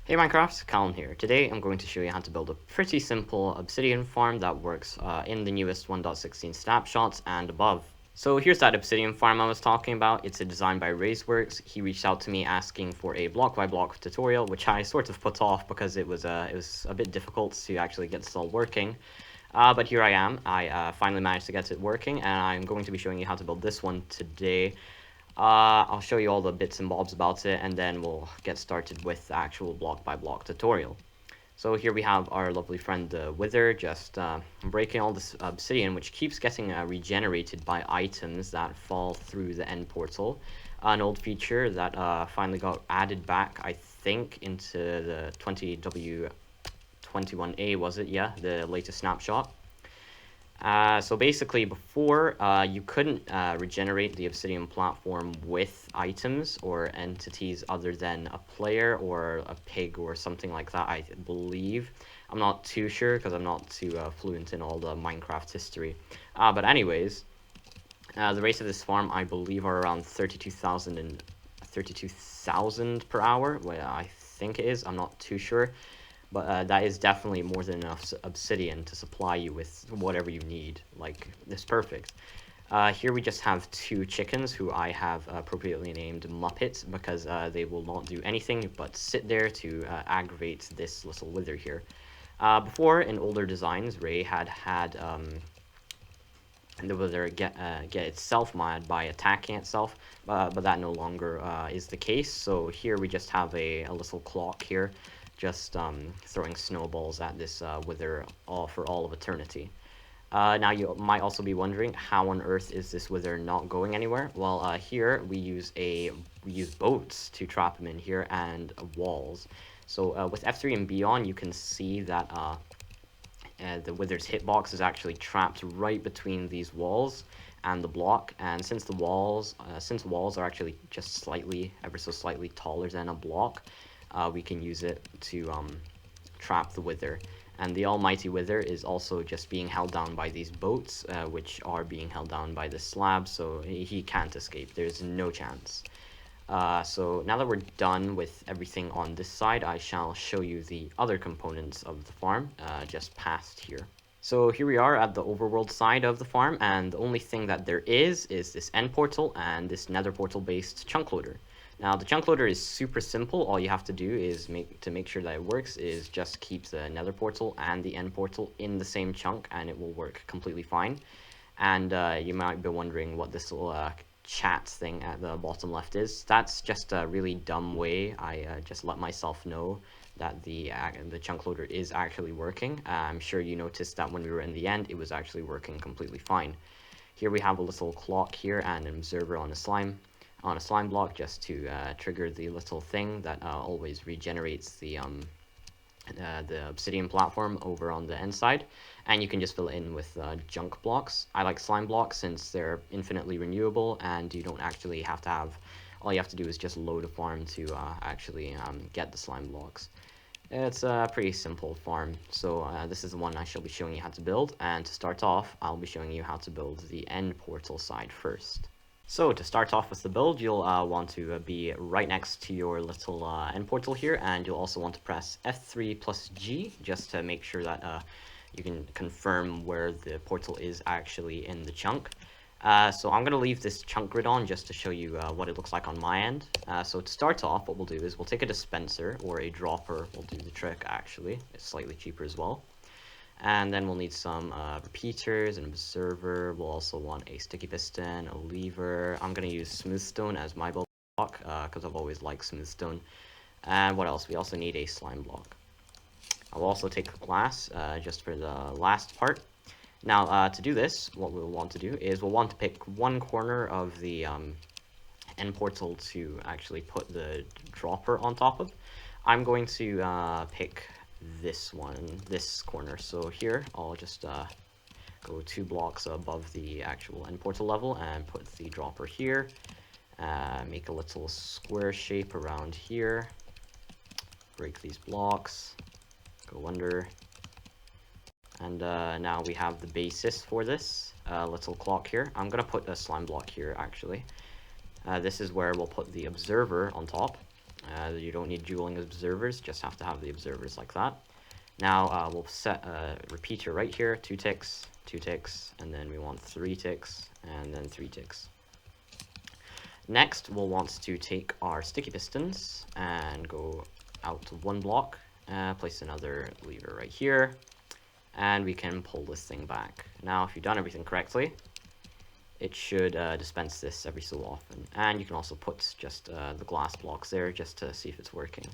Hey Minecraft, Callum here. Today I'm going to show you how to build a pretty simple obsidian farm that works in the newest 1.16 snapshots and above. So here's that obsidian farm I was talking about. It's a design by Razeworks. He reached out to me asking for a block by block tutorial, which I sort of put off because it was a bit difficult to actually get this all working. But here I am. I finally managed to get it working, and I'm going to be showing you how to build this one today. I'll show you all the bits and bobs about it, and then we'll get started with the actual block by block tutorial. So here we have our lovely friend the Wither, just breaking all this obsidian, which keeps getting regenerated by items that fall through the end portal. An old feature that finally got added back, I think, into the 20W21A, was it? Yeah, the latest snapshot. So basically, before you couldn't regenerate the Obsidian platform with items or entities other than a player or a pig or something like that, I believe. I'm not too sure because I'm not too fluent in all the Minecraft history. But anyways, the rates of this farm, I believe, are around 32,000 per hour. Well, I think it is. I'm not too sure. But that is definitely more than enough obsidian to supply you with whatever you need. Like, it's perfect. Here we just have two chickens who I have appropriately named Muppets because they will not do anything but sit there to aggravate this little wither here. Before, in older designs, Ray had the wither get itself mad by attacking itself, but that no longer is the case. So here we just have a little clock here, just throwing snowballs at this wither for all of eternity. Now you might also be wondering, how on earth is this wither not going anywhere? Well, here we use boats to trap him in here, and walls. So with F3 and beyond, you can see that the wither's hitbox is actually trapped right between these walls and the block. And since walls are actually just slightly, ever so slightly taller than a block, we can use it to trap the wither. And the almighty wither is also just being held down by these boats, which are being held down by the slab, so he can't escape. There's no chance. So now that we're done with everything on this side, I shall show you the other components of the farm, just past here. So here we are at the overworld side of the farm, and the only thing that there is this end portal and this nether portal based chunk loader. Now the chunk loader is super simple. All you have to do is make sure that it works is just keep the nether portal and the end portal in the same chunk, and it will work completely fine. And you might be wondering what this little chat thing at the bottom left is. That's just a really dumb way I just let myself know that the chunk loader is actually working. I'm sure you noticed that when we were in the end, it was actually working completely fine. Here we have a little clock here and an observer on a slime block, just to trigger the little thing that always regenerates the obsidian platform over on the inside, and you can just fill it in with junk blocks. I like slime blocks since they're infinitely renewable, and you don't actually have to have, all you have to do is just load a farm to actually get the slime blocks. It's a pretty simple farm. So this is the one I shall be showing you how to build, and to start off, I'll be showing you how to build the end portal side first. So to start off with the build, you'll want to be right next to your little end portal here, and you'll also want to press F3 plus G just to make sure that you can confirm where the portal is actually in the chunk. So I'm going to leave this chunk grid on just to show you what it looks like on my end. So to start off, what we'll do is we'll take a dispenser, or a dropper will do the trick actually. It's slightly cheaper as well. And then we'll need some repeaters, an observer. We'll also want a sticky piston, a lever. I'm going to use smooth stone as my build block because I've always liked smooth stone. And what else? We also need a slime block. I'll also take glass just for the last part. Now to do this, what we'll want to do is we'll want to pick one corner of the end portal to actually put the dropper on top of. I'm going to pick this corner. So here I'll just go 2 blocks above the actual end portal level and put the dropper here. Make a little square shape around here. Break these blocks. Go under. And now we have the basis for this little clock here. I'm gonna put a slime block here actually. This is where we'll put the observer on top. You don't need dueling observers, just have to have the observers like that. Now we'll set a repeater right here, 2 ticks, 2 ticks, and then we want 3 ticks, and then 3 ticks. Next, we'll want to take our sticky pistons and go out to 1 block, place another lever right here, and we can pull this thing back. Now, if you've done everything correctly, it should dispense this every so often. And you can also put just the glass blocks there just to see if it's working.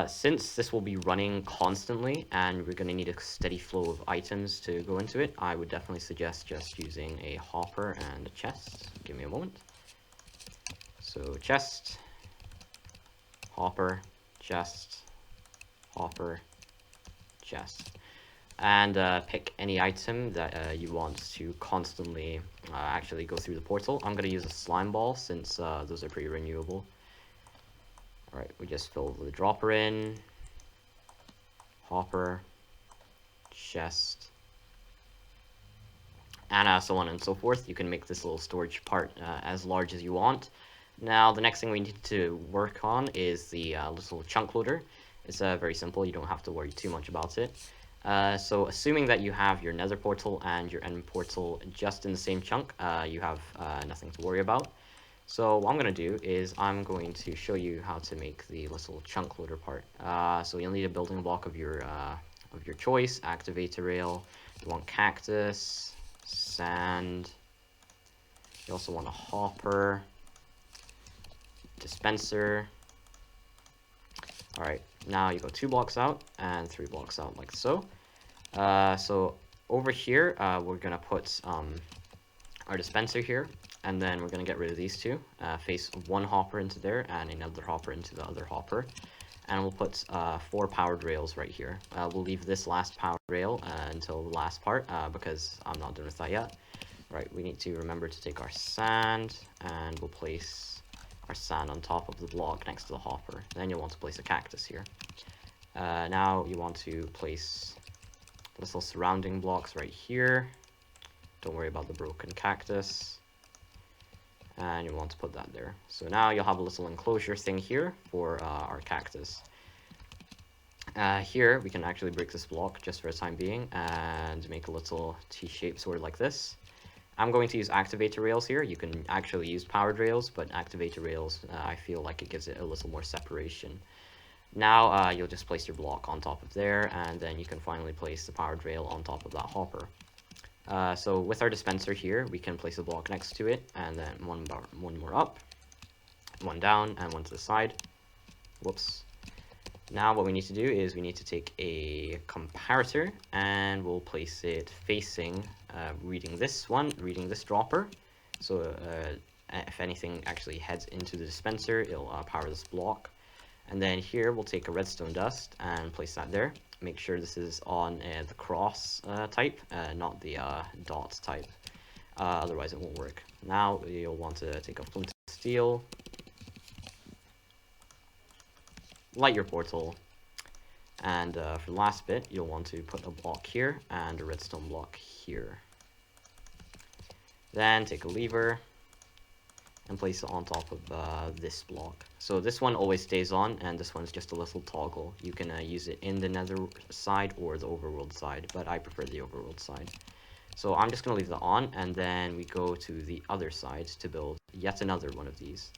Since this will be running constantly and we're going to need a steady flow of items to go into it, I would definitely suggest just using a hopper and a chest. Give me a moment. So chest, hopper, chest, hopper, chest. And pick any item that you want to constantly actually go through the portal. I'm going to use a slime ball since those are pretty renewable. Alright, we just fill the dropper in, hopper, chest, and so on and so forth. You can make this little storage part as large as you want. Now, the next thing we need to work on is the little chunk loader. It's very simple, you don't have to worry too much about it. So assuming that you have your nether portal and your end portal just in the same chunk, you have nothing to worry about. So what I'm going to do is I'm going to show you how to make the little chunk loader part. So you'll need a building block of your choice, activator rail, you want cactus, sand, you also want a hopper, dispenser. Alright, now you go 2 blocks out and 3 blocks out like so. So over here, we're going to put our dispenser here, and then we're going to get rid of these 2. Face 1 hopper into there and another hopper into the other hopper. And we'll put 4 powered rails right here. We'll leave this last powered rail until the last part because I'm not done with that yet. Right, we need to remember to take our sand, and we'll place our sand on top of the block next to the hopper. Then you'll want to place a cactus here. Now you want to place little surrounding blocks right here. Don't worry about the broken cactus. And you want to put that there. So now you'll have a little enclosure thing here for our cactus. Here we can actually break this block just for the time being and make a little T-shaped sword like this. I'm going to use activator rails here. You can actually use powered rails, but activator rails, I feel like it gives it a little more separation. Now you'll just place your block on top of there, and then you can finally place the powered rail on top of that hopper. So with our dispenser here, we can place a block next to it, and then one more up, 1 down, and 1 to the side. Whoops. Now what we need to do is we need to take a comparator, and we'll place it facing, reading this dropper. So if anything actually heads into the dispenser, it'll power this block. And then here we'll take a redstone dust and place that there. Make sure this is on the cross type, not the dot type. Otherwise it won't work. Now you'll want to take a flint and steel, light your portal, and for the last bit you'll want to put a block here and a redstone block here. Then take a lever and place it on top of this block. So this one always stays on, and this one's just a little toggle. You can use it in the nether side or the overworld side, but I prefer the overworld side. So I'm just going to leave that on, and then we go to the other side to build yet another one of these.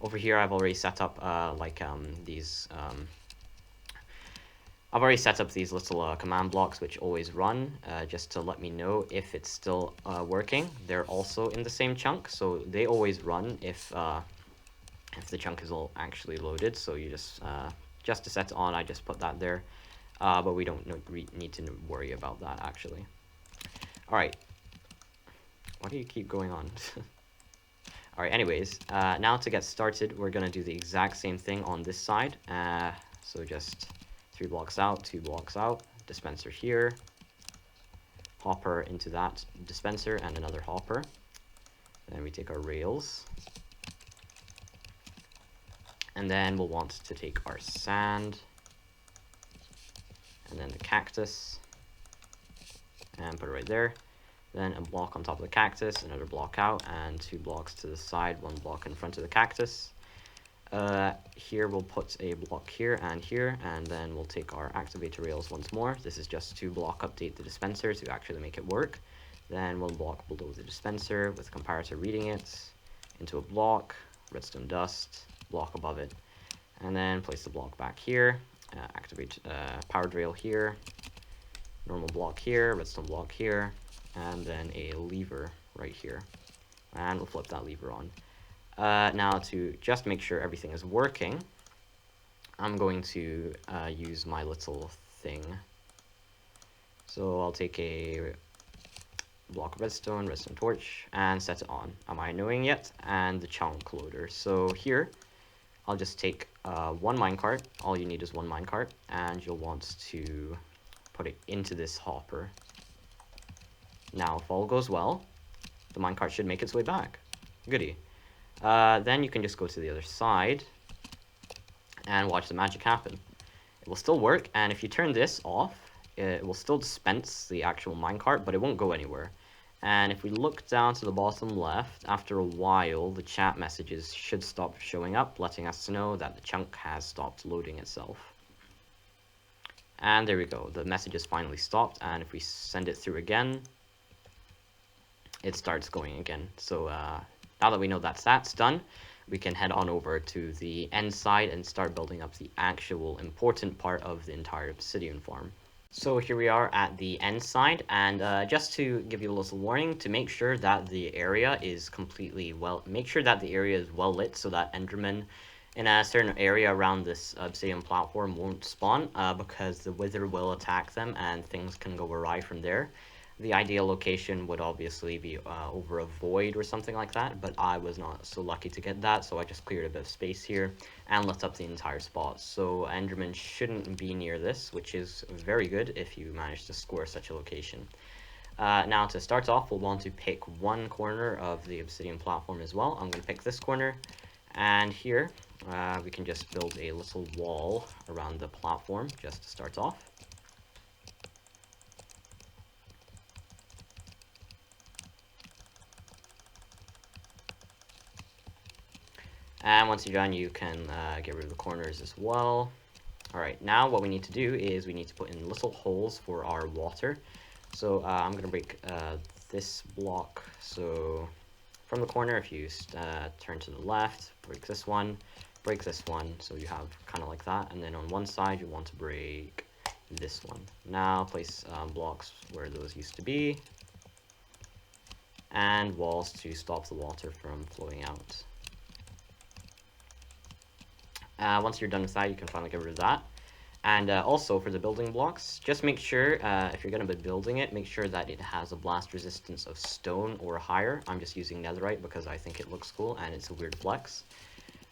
Over here I've already set up I've already set up these little command blocks which always run just to let me know if it's still working. They're also in the same chunk, so they always run if the chunk is all actually loaded. So you just to set it on, I just put that there, but we don't need to worry about that actually. Alright, why do you keep going on? Alright, anyways, now to get started, we're going to do the exact same thing on this side. So just 3 blocks out, 2 blocks out, dispenser here, hopper into that dispenser, and another hopper. Then we take our rails, and then we'll want to take our sand, and then the cactus, and put it right there. Then a block on top of the cactus, another block out, and 2 blocks to the side, 1 block in front of the cactus. Here we'll put a block here, and then we'll take our activator rails once more. This is just to block update the dispenser to actually make it work. Then we'll block below the dispenser with a comparator reading it into a block, redstone dust, block above it, and then place the block back here, activate powered rail here, normal block here, redstone block here, and then a lever right here, and we'll flip that lever on. Now to just make sure everything is working, I'm going to use my little thing. So I'll take a block of redstone torch, and set it on. Am I annoying yet? And the chunk loader. So here, I'll just take one minecart. All you need is one minecart, and you'll want to put it into this hopper. Now, if all goes well, the minecart should make its way back. Goody. Then you can just go to the other side and watch the magic happen. It will still work, and if you turn this off, it will still dispense the actual minecart, but it won't go anywhere. And if we look down to the bottom left, after a while, the chat messages should stop showing up, letting us know that the chunk has stopped loading itself. And there we go, the message has finally stopped, and if we send it through again, it starts going again. So now that we know that's done, we can head on over to the end side and start building up the actual important part of the entire obsidian farm. So here we are at the end side, and just to give you a little warning, to make sure that the area is make sure that the area is well lit so that Endermen in a certain area around this obsidian platform won't spawn, because the wither will attack them and things can go awry from there. The ideal location would obviously be over a void or something like that, but I was not so lucky to get that, so I just cleared a bit of space here and lit up the entire spot. So Enderman shouldn't be near this, which is very good if you manage to score such a location. Now to start off, we'll want to pick one corner of the obsidian platform as well. I'm going to pick this corner, and here we can just build a little wall around the platform just to start off. And once you're done, you can get rid of the corners as well. Alright, now what we need to do is we need to put in little holes for our water. So I'm going to break this block. So from the corner, if you turn to the left, break this one, so you have kind of like that. And then on one side, you want to break this one. Now place blocks where those used to be, and walls to stop the water from flowing out. Once you're done with that, you can finally get rid of that. And also for the building blocks, just make sure, if you're going to be building it, make sure that it has a blast resistance of stone or higher. I'm just using netherite because I think it looks cool and it's a weird flex.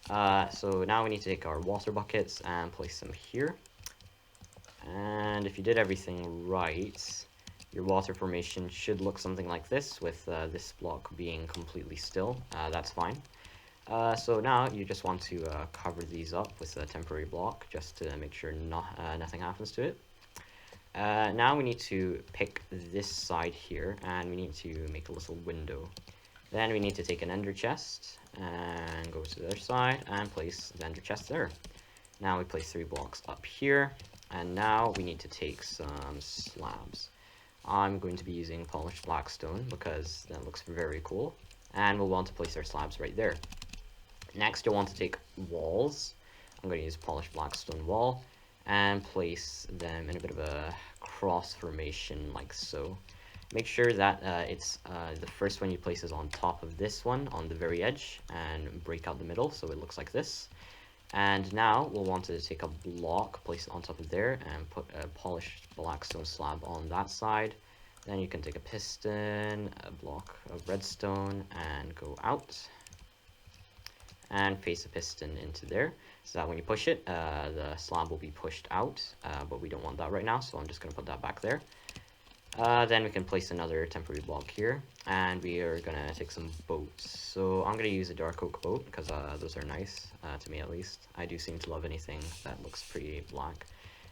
So now we need to take our water buckets and place them here. And if you did everything right, your water formation should look something like this, with this block being completely still. That's fine. So now you just want to cover these up with a temporary block just to make sure nothing happens to it. Now we need to pick this side here, and we need to make a little window. Then we need to take an ender chest and go to the other side and place the ender chest there. Now we place 3 blocks up here, and now we need to take some slabs. I'm going to be using polished blackstone because that looks very cool, and we'll want to place our slabs right there. Next, you'll want to take walls. I'm going to use polished blackstone wall and place them in a bit of a cross formation like so. Make sure that it's the first one you place is on top of this one on the very edge, and break out the middle so it looks like this. And now we'll want to take a block, place it on top of there, and put a polished blackstone slab on that side. Then you can take a piston, a block of redstone, and go out. And face a piston into there, so that when you push it, the slab will be pushed out, but we don't want that right now, so I'm just going to put that back there. Then we can place another temporary block here, and we are going to take some boats. So I'm going to use a dark oak boat, because those are nice, to me at least. I do seem to love anything that looks pretty black.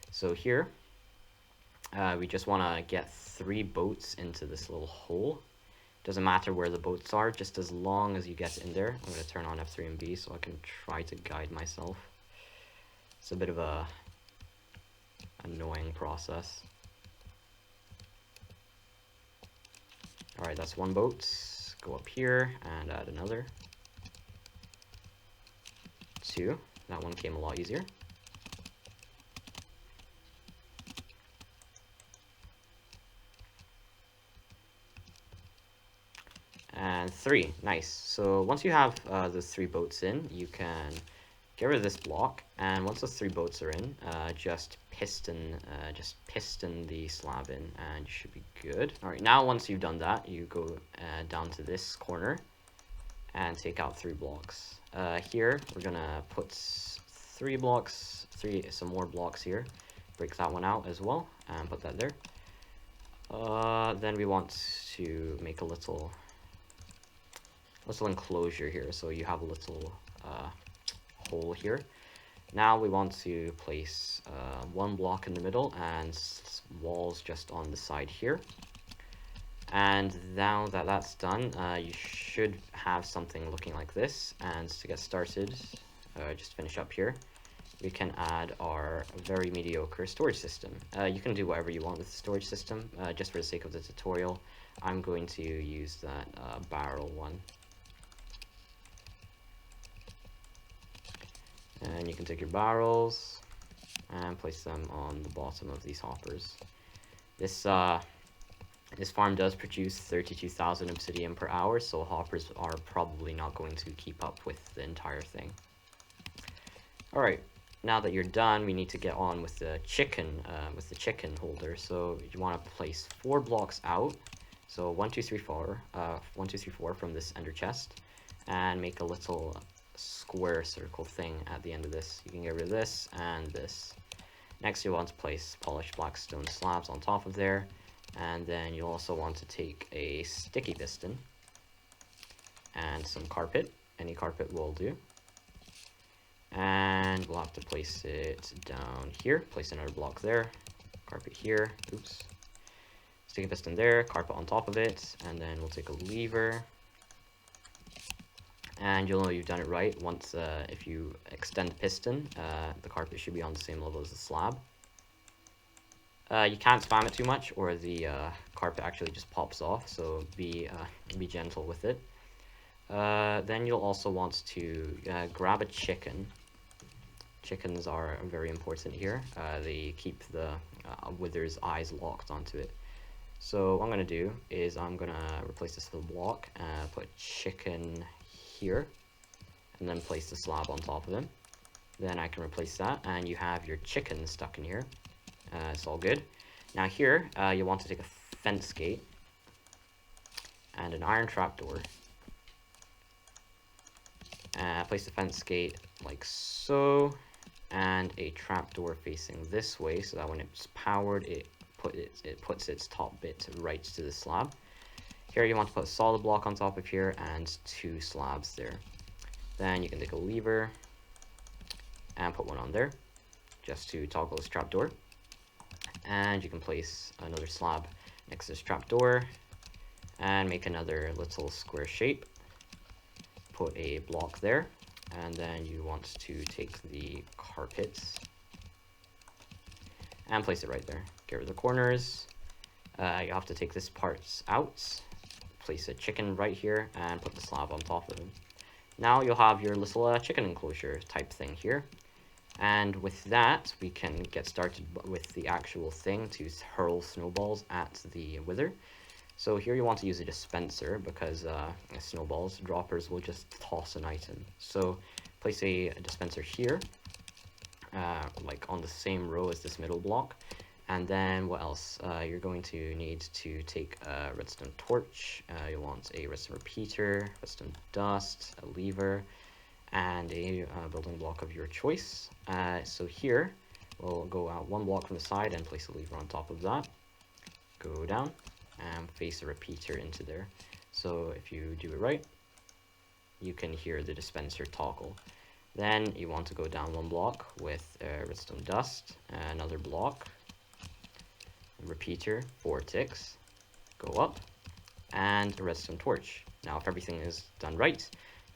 So here, we just want to get 3 boats into this little hole Doesn't matter where the boats are, just as long as you get in there. I'm going to turn on F3 and B so I can try to guide myself. It's a bit of a annoying process. Alright, that's one boat. Go up here and add another. 2. That one came a lot easier. And 3. Nice. So once you have those 3 boats in, you can get rid of this block, and once those 3 boats are in, just piston the slab in, and you should be good. All right, now once you've done that, you go down to this corner and take out 3 blocks. Here we're gonna put 3 blocks, some more blocks here. Break that one out as well, and put that there. Then we want to make a little enclosure here, so you have a little hole here. Now we want to place 1 block in the middle and walls just on the side here. And now that that's done, you should have something looking like this. And to get started, just finish up here, we can add our very mediocre storage system. You can do whatever you want with the storage system. Just for the sake of the tutorial, I'm going to use that barrel one. And you can take your barrels and place them on the bottom of these hoppers. This farm does produce 32,000 obsidian per hour, so hoppers are probably not going to keep up with the entire thing. Alright, now that you're done, we need to get on with the chicken holder. So you want to place 4 blocks out. So 1, 2, 3, 4, 1, 2, 3, 4 from this ender chest, and make a little square circle thing at the end of this. You can get rid of this and this. Next, you want to place polished black stone slabs on top of there, and then you also want to take a sticky piston and some carpet. Any carpet will do. And we'll have to place it down here. Place another block there. Carpet here. Oops. Sticky piston there. Carpet on top of it. And then we'll take a lever. And you'll know you've done it right once if you extend the piston, the carpet should be on the same level as the slab. You can't spam it too much, or the carpet actually just pops off, so be gentle with it. Then you'll also want to grab a chicken. Chickens are very important here. They keep the wither's eyes locked onto it. So what I'm going to do is I'm going to replace this with a block, put chicken here, and then place the slab on top of them. Then I can replace that, and you have your chicken stuck in here. It's all good. Now here, you want to take a fence gate and an iron trapdoor. Place the fence gate like so, and a trapdoor facing this way, so that when it's powered, it puts its top bit right to the slab. Here you want to put a solid block on top of here and 2 slabs there. Then you can take a lever and put one on there just to toggle this trapdoor. And you can place another slab next to this trapdoor and make another little square shape. Put a block there, and then you want to take the carpet and place it right there. Get rid of the corners. You have to take this part out. Place a chicken right here and put the slab on top of it. Now you'll have your little chicken enclosure type thing here. And with that, we can get started with the actual thing to hurl snowballs at the wither. So here you want to use a dispenser because snowballs, droppers will just toss an item. So place a dispenser here, like on the same row as this middle block. And then what else? You're going to need to take a redstone torch. You want a redstone repeater, redstone dust, a lever, and a building block of your choice. So here, we'll go out 1 block from the side and place a lever on top of that. Go down and face a repeater into there. So if you do it right, you can hear the dispenser toggle. Then you want to go down 1 block with redstone dust, another block, repeater, 4 ticks, go up, and a redstone torch. Now, if everything is done right,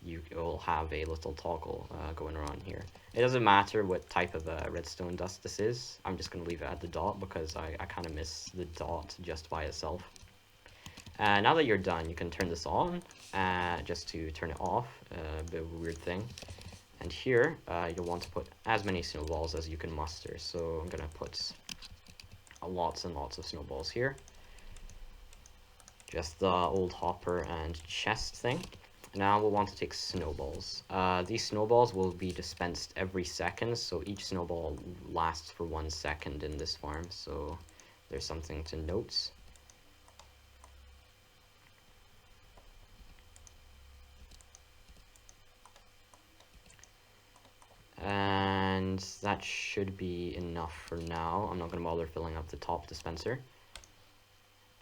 you will have a little toggle going around here. It doesn't matter what type of redstone dust this is. I'm just going to leave it at the dot because I kind of miss the dot just by itself. Now that you're done, you can turn this on just to turn it off, a bit of a weird thing. And here, you'll want to put as many snowballs as you can muster. So I'm going to put lots and lots of snowballs here. Just the old hopper and chest thing. Now we'll want to take snowballs. These snowballs will be dispensed every second, so each snowball lasts for 1 second in this farm, so there's something to note. And that should be enough for now. I'm not going to bother filling up the top dispenser.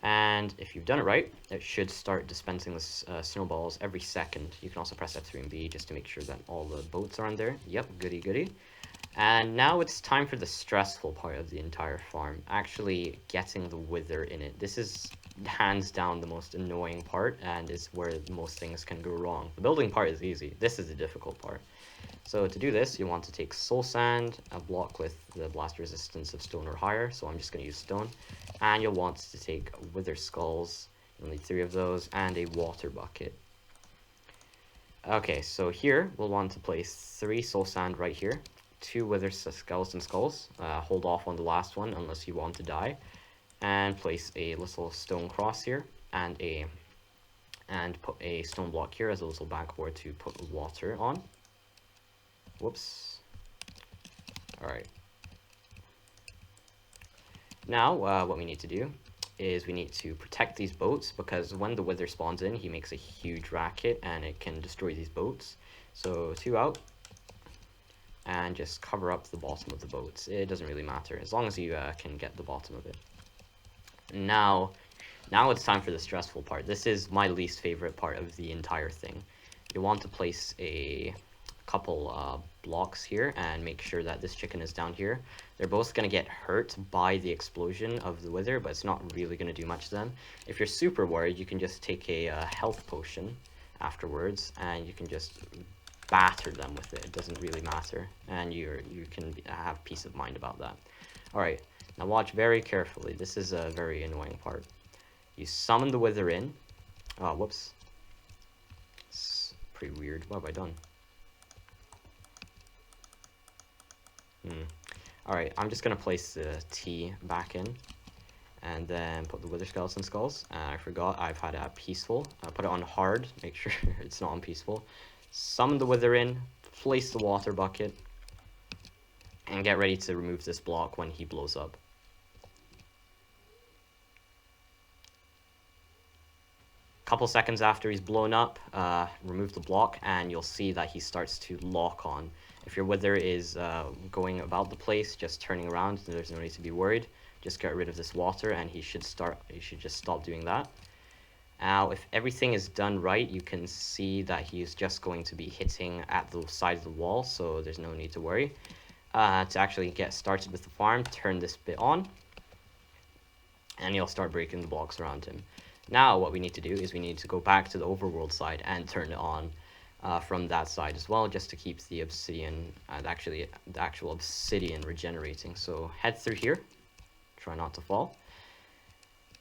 And if you've done it right, it should start dispensing the snowballs every second. You can also press F3 and B just to make sure that all the boats are on there. Yep, goody goody. And now it's time for the stressful part of the entire farm, actually getting the wither in it. This is hands down the most annoying part and is where most things can go wrong. The building part is easy. This is the difficult part. So to do this, you want to take soul sand, a block with the blast resistance of stone or higher, so I'm just going to use stone, and you'll want to take wither skulls, you'll need 3 of those, and a water bucket. Okay, so here we'll want to place 3 soul sand right here, 2 wither skeleton skulls, hold off on the last one unless you want to die, and place a little stone cross here, and put a stone block here as a little backboard to put water on. Whoops. Alright. Now, what we need to do is we need to protect these boats, because when the wither spawns in, he makes a huge racket and it can destroy these boats. So 2 out, and just cover up the bottom of the boats. It doesn't really matter, as long as you can get the bottom of it. Now it's time for the stressful part. This is my least favorite part of the entire thing. You want to place a couple blocks here and make sure that this chicken is down here. They're both going to get hurt by the explosion of the wither, but it's not really going to do much to them. If you're super worried, you can just take a health potion afterwards and you can just batter them with it. It doesn't really matter, and you can have peace of mind about that. Alright, now watch very carefully. This is a very annoying part. You summon the wither in. Oh, whoops. It's pretty weird. What have I done? Alright, I'm just going to place the T back in and then put the wither skeleton skulls. I forgot I've had it at peaceful. Put it on hard, make sure it's not on peaceful. Summon the wither in, place the water bucket, and get ready to remove this block when he blows up. Couple seconds after he's blown up, remove the block and you'll see that he starts to lock on. If your wither is going about the place, just turning around, there's no need to be worried. Just get rid of this water and he should just stop doing that. Now, if everything is done right, you can see that he's just going to be hitting at the side of the wall, so there's no need to worry. To actually get started with the farm, turn this bit on, and you'll start breaking the blocks around him. Now, what we need to do is we need to go back to the overworld side and turn it on from that side as well, just to keep the obsidian, the actual obsidian regenerating. So head through here, try not to fall.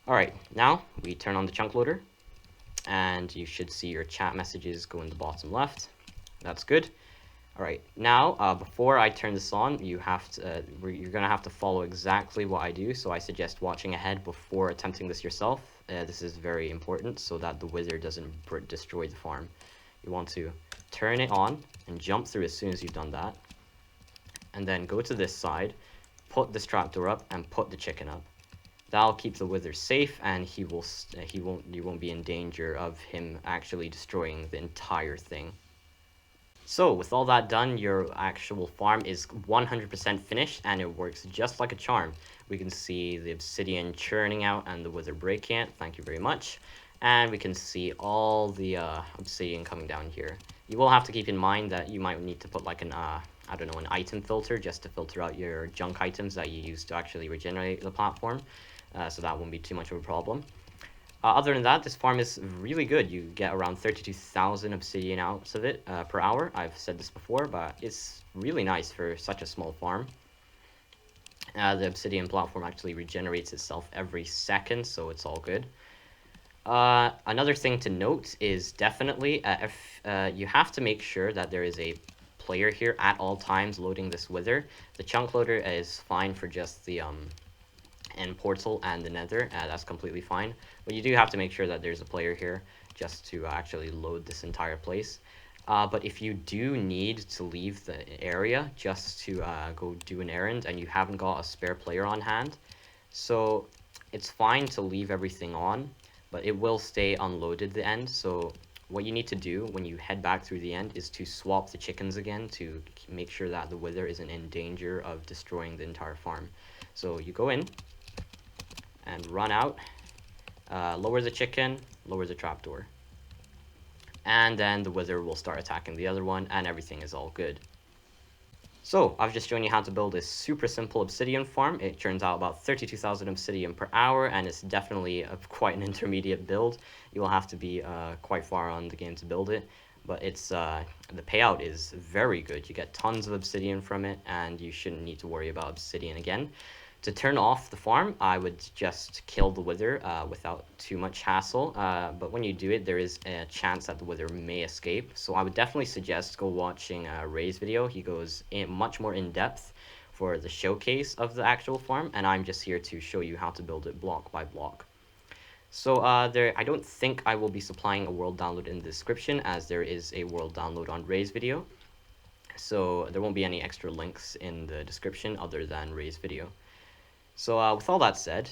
Alright, now we turn on the chunk loader, and you should see your chat messages go in the bottom left. That's good. Alright, now before I turn this on, you're going to have to follow exactly what I do, so I suggest watching ahead before attempting this yourself. This is very important so that the wither doesn't destroy the farm. You want to turn it on and jump through as soon as you've done that, and then go to this side, put this trapdoor up, and put the chicken up. That'll keep the wither safe, and you won't be in danger of him actually destroying the entire thing. So with all that done, your actual farm is 100% finished, and it works just like a charm. We can see the obsidian churning out and the wither breaking it. Thank you very much. And we can see all the obsidian coming down here. You will have to keep in mind that you might need to put like an I don't know, an item filter just to filter out your junk items that you use to actually regenerate the platform. So that won't be too much of a problem. Other than that, this farm is really good. You get around 32,000 obsidian out of it per hour. I've said this before, but it's really nice for such a small farm. The obsidian platform actually regenerates itself every second, so it's all good. Another thing to note is definitely if you have to make sure that there is a player here at all times loading this wither. The chunk loader is fine for just the end portal and the nether. That's completely fine, but you do have to make sure that there's a player here just to actually load this entire place. But if you do need to leave the area just to go do an errand and you haven't got a spare player on hand, so it's fine to leave everything on, but it will stay unloaded the end. So what you need to do when you head back through the end is to swap the chickens again to make sure that the wither isn't in danger of destroying the entire farm. So you go in and run out, lower the chicken, lower the trapdoor, and then the wither will start attacking the other one, and everything is all good. So I've just shown you how to build a super simple obsidian farm. It turns out about 32,000 obsidian per hour, and it's definitely quite an intermediate build. You will have to be quite far on the game to build it, but it's the payout is very good. You get tons of obsidian from it, and you shouldn't need to worry about obsidian again. To turn off the farm, I would just kill the wither without too much hassle, but when you do it, there is a chance that the wither may escape, so I would definitely suggest go watching Ray's video. He goes much more in depth for the showcase of the actual farm, and I'm just here to show you how to build it block by block. So I don't think I will be supplying a world download in the description, as there is a world download on Ray's video, so there won't be any extra links in the description other than Ray's video. So with all that said,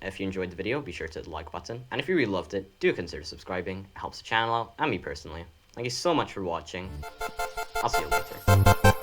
if you enjoyed the video, be sure to hit the like button, and if you really loved it, do consider subscribing. It helps the channel out, and me personally. Thank you so much for watching. I'll see you later.